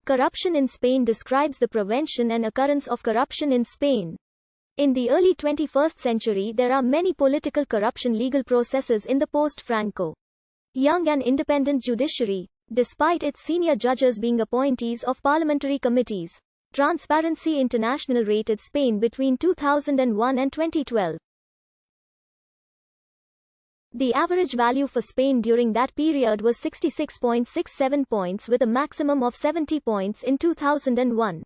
Corruption in Spain describes the prevention and occurrence of corruption in Spain. In the early 21st century, there are many political corruption legal processes in the post-Franco young and independent judiciary, despite its senior judges being appointees of parliamentary committees. Transparency International rated Spain between 2001 and 2012. The average value for Spain during that period was 66.67 points, with a maximum of 70 points in 2001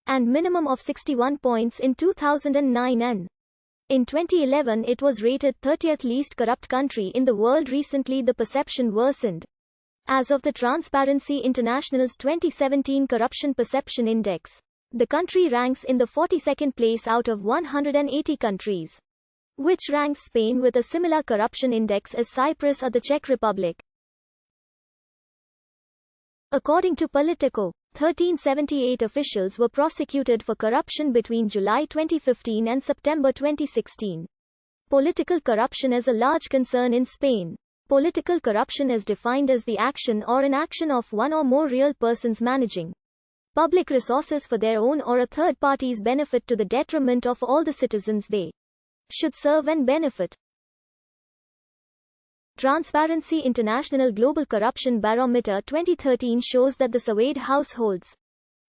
and minimum of 61 points in 2009, and in 2011 it was rated 30th least corrupt country in the world. Recently the perception worsened. As of the Transparency International's 2017 Corruption Perception Index, the country ranks in the 42nd place out of 180 countries, which ranks Spain with a similar corruption index as Cyprus or the Czech Republic. According to Politico, 1378 officials were prosecuted for corruption between July 2015 and September 2016. Political corruption is a large concern in Spain. Political corruption is defined as the action or inaction of one or more real persons managing public resources for their own or a third party's benefit to the detriment of all the citizens they should serve and benefit. Transparency International Global Corruption Barometer 2013 shows that the surveyed households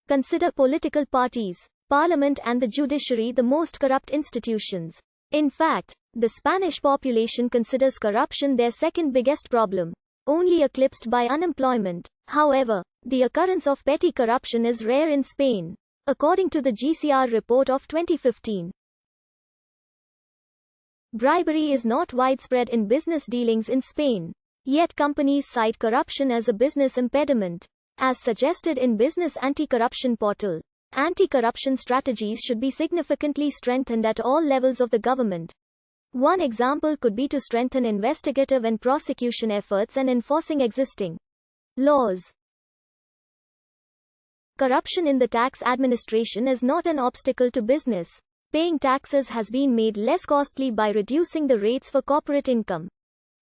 consider political parties, parliament and the judiciary the most corrupt institutions. In fact, the Spanish population considers corruption their second biggest problem, only eclipsed by unemployment. However, the occurrence of petty corruption is rare in Spain, according to the GCR report of 2015. Bribery is not widespread in business dealings in Spain, yet companies cite corruption as a business impediment. As suggested in Business Anti-Corruption Portal, anti-corruption strategies should be significantly strengthened at all levels of the government. One example could be to strengthen investigative and prosecution efforts and enforcing existing laws. Corruption in the tax administration is not an obstacle to business. Paying taxes has been made less costly by reducing the rates for corporate income,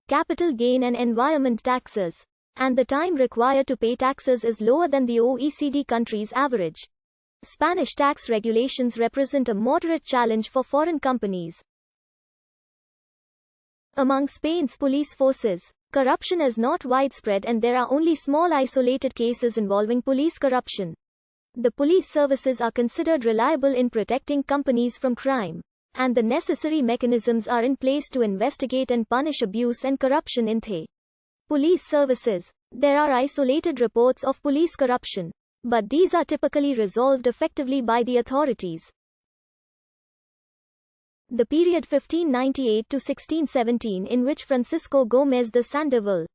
capital gain and environment taxes, and the time required to pay taxes is lower than the OECD countries' average. Spanish tax regulations represent a moderate challenge for foreign companies. Among Spain's police forces, corruption is not widespread and there are only small isolated cases involving police corruption. The police services are considered reliable in protecting companies from crime, and the necessary mechanisms are in place to investigate and punish abuse and corruption in the police services. There are isolated reports of police corruption, but these are typically resolved effectively by the authorities. The period 1598 to 1617, in which Francisco Gómez de Sandoval,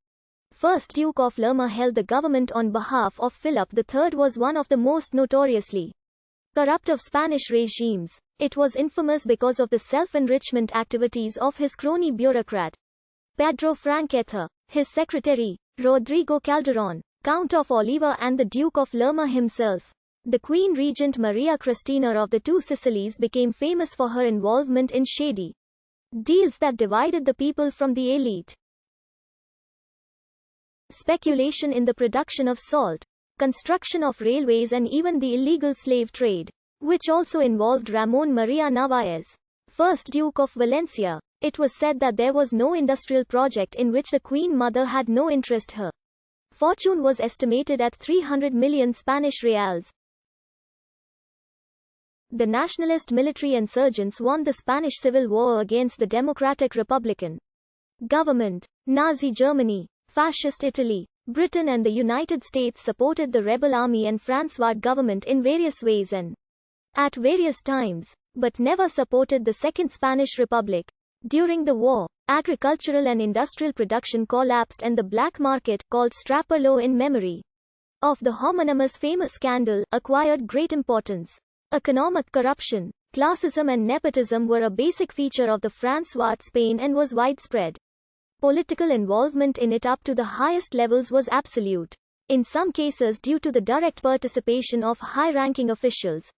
1st Duke of Lerma, held the government on behalf of Philip III, was one of the most notoriously corrupt of Spanish regimes. It was infamous because of the self-enrichment activities of his crony bureaucrat, Pedro Franqueza, his secretary, Rodrigo Calderón, Count of Oliva, and the Duke of Lerma himself. The Queen Regent Maria Cristina of the Two Sicilies became famous for her involvement in shady deals that divided the people from the elite. Speculation in the production of salt, construction of railways and even the illegal slave trade, which also involved Ramón María Narváez, 1st Duke of Valencia. It was said that there was no industrial project in which the Queen Mother had no interest. Her fortune was estimated at 300 million Spanish reals. The nationalist military insurgents won the Spanish Civil War against the Democratic Republican government. Nazi Germany, Fascist Italy, Britain and the United States supported the rebel army and Francoist government in various ways and at various times, but never supported the Second Spanish Republic. During the war, agricultural and industrial production collapsed and the black market, called Strapper law in memory of the homonymous famous scandal, acquired great importance. Economic corruption, classism and nepotism were a basic feature of the Francoist Spain and was widespread. Political involvement in it up to the highest levels was absolute, in some cases due to the direct participation of high-ranking officials.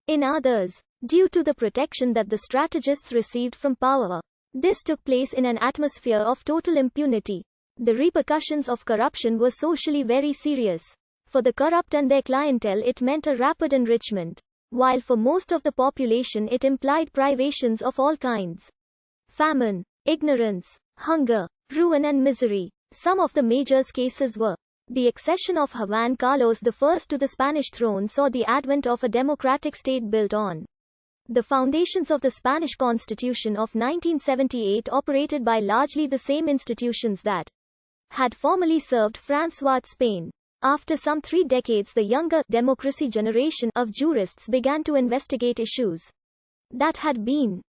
In others, due to the protection that the strategists received from power. This took place in an atmosphere of total impunity. The repercussions of corruption were socially very serious. For the corrupt and their clientele it meant a rapid enrichment, while for most of the population it implied privations of all kinds. Famine, ignorance, hunger, ruin and misery. Some of the major cases were: the accession of Juan Carlos I to the Spanish throne saw the advent of a democratic state built on the foundations of the Spanish Constitution of 1978, operated by largely the same institutions that had formerly served Francois Spain. After some 3 decades, the younger democracy generation of jurists began to investigate issues that had been